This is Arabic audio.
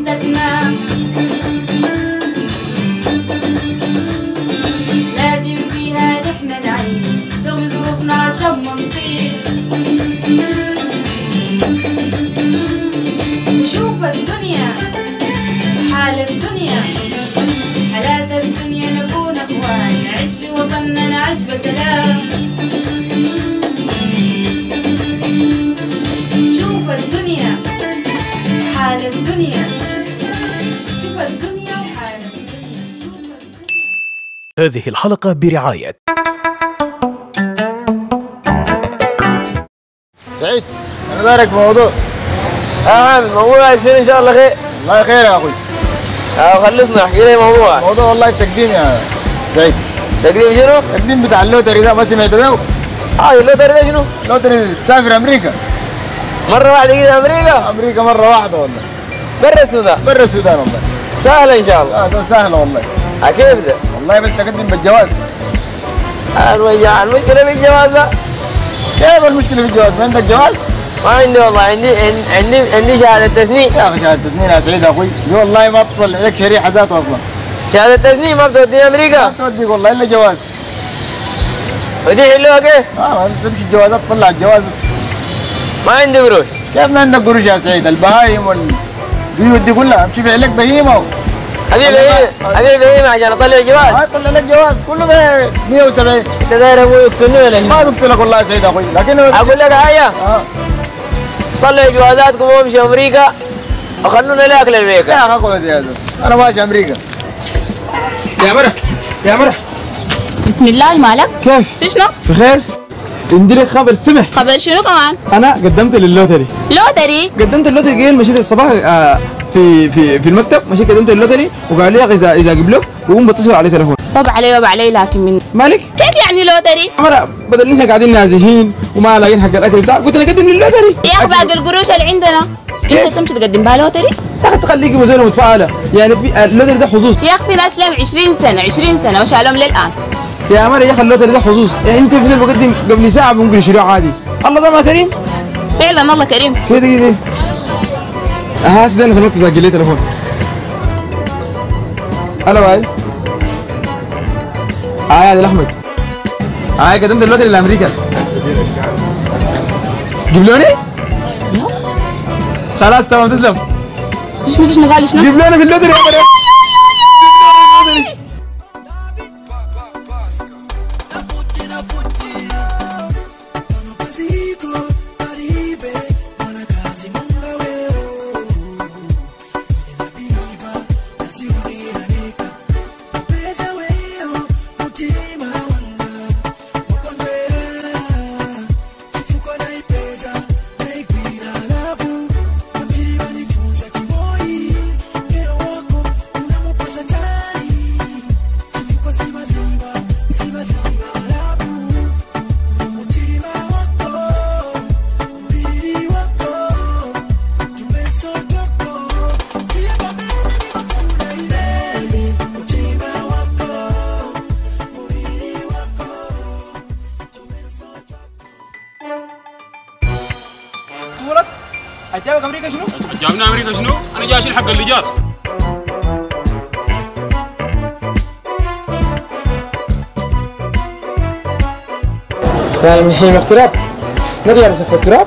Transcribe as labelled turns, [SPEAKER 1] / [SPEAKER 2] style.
[SPEAKER 1] تستثنى. لازم فيها نحن نعيش رغم ظروفنا عشان ما نطيش. نشوف الدنيا وحال الدنيا، حالات الدنيا نكون اخوان، نعيش في وطننا نعيش بسلام. شوف الدنيا حال الدنيا، شوف الدنيا وحال الدنيا، شوف الدنيا.
[SPEAKER 2] هذه الحلقة برعاية
[SPEAKER 3] سعيد. انا دارك في موضوع.
[SPEAKER 4] عم موضوعك شنو؟ ان شاء الله خير.
[SPEAKER 3] والله خير يا اخوي.
[SPEAKER 4] خلصنا احكي لي موضوعك.
[SPEAKER 3] موضوع والله التقديم يا سعيد.
[SPEAKER 4] تقديم شنو؟
[SPEAKER 3] التقديم بتاع اللوتري ده، ما سمعت بيه؟
[SPEAKER 4] اللوتري ده شنو؟
[SPEAKER 3] اللوتري تسافر امريكا
[SPEAKER 4] مرة واحدة كده امريكا؟
[SPEAKER 3] امريكا مرة واحدة والله.
[SPEAKER 4] برا السودان؟
[SPEAKER 3] برا السودان والله.
[SPEAKER 4] سهلة ان شاء الله.
[SPEAKER 3] لا سهلة والله.
[SPEAKER 4] كيف ده؟
[SPEAKER 3] والله بس تقدم بالجواز.
[SPEAKER 4] المشكلة في الجواز ده؟
[SPEAKER 3] كيف المشكلة في الجواز؟ ما عندك جواز؟
[SPEAKER 4] ما عندي والله. عندي شهادة تسنين.
[SPEAKER 3] يا اخي شهادة تسنين يا سعيد يا اخوي، دي والله ما بتطلع لك شريحة ذاته اصلا.
[SPEAKER 4] شهادة تسنين ما بتوديني امريكا؟
[SPEAKER 3] ما بتوديك والله الا جواز.
[SPEAKER 4] ودي حلوها كيف؟
[SPEAKER 3] ما تمشي الجوازات تطلع الجواز.
[SPEAKER 4] ما عندي قروش.
[SPEAKER 3] كيف ما عندك قروش يا سعيد؟ البهايم والبيوت دي كلها امشي بيع لك بهيمة.
[SPEAKER 4] ابيع بهيمة عشان اطلع جواز؟
[SPEAKER 3] ما يطلع لك جواز كله ب 170.
[SPEAKER 4] انت داير ابوي يقتلني ولا
[SPEAKER 3] ما بقتلك والله يا سعيد اخوي، لكن
[SPEAKER 4] اقول لك حاجة. طلعوا جوازاتكم وامشي امريكا وخلونا ناكل امريكا.
[SPEAKER 3] يا اخي اقعد يا زلمه، انا ماشي امريكا.
[SPEAKER 5] يا مرة
[SPEAKER 6] بسم الله. مالك؟
[SPEAKER 5] كيف؟
[SPEAKER 6] في شنو؟
[SPEAKER 5] بخير. عندي لك خبر سمح.
[SPEAKER 6] خبر شنو كمان؟
[SPEAKER 5] انا قدمت لللوتري.
[SPEAKER 6] لوتري؟
[SPEAKER 5] قدمت اللوتري. جاي مشيت الصباح في المكتب، مشيت قدمت اللوتري وقال لي يا اخي اذا قبلك بقوم بتصل عليه تليفون.
[SPEAKER 6] طب علي لكن من
[SPEAKER 5] مالك؟
[SPEAKER 6] كيف يعني لوتري؟
[SPEAKER 5] مرة بدل احنا قاعدين نازحين وما لاقيين حق الاكل بتاع، قلت انا اقدم لللوتري.
[SPEAKER 6] يا اخي باقي القروش اللي عندنا انت تمشي تقدم بها لوتري؟
[SPEAKER 5] يا اخي تخليكي مزونه متفائله، يعني في اللوتري ده حظوظ.
[SPEAKER 6] يا اخي في ناس لهم 20 سنه وشالهم للان.
[SPEAKER 5] يا مرة يا اخي اللوتري ده حظوظ، يعني انت في بقدم قبل ساعه ممكن يشيلوه عادي. الله ده ما كريم؟
[SPEAKER 6] فعلا الله كريم.
[SPEAKER 5] كده هسه انا سمعت باقي لي تليفون. الو باي. يا عادل احمد. قدمت اللوتري لامريكا. جيبلوني؟ خلاص تمام تسلم.
[SPEAKER 6] شنو قال شنو؟
[SPEAKER 5] جيبلوني في اللوتري يا مرة.
[SPEAKER 7] جابك امريكا شنو؟ جابنا امريكا شنو؟ انا جاي اشيل حق الايجار.
[SPEAKER 5] يعني الحين اغتراب؟ نقدر نسفك تراب؟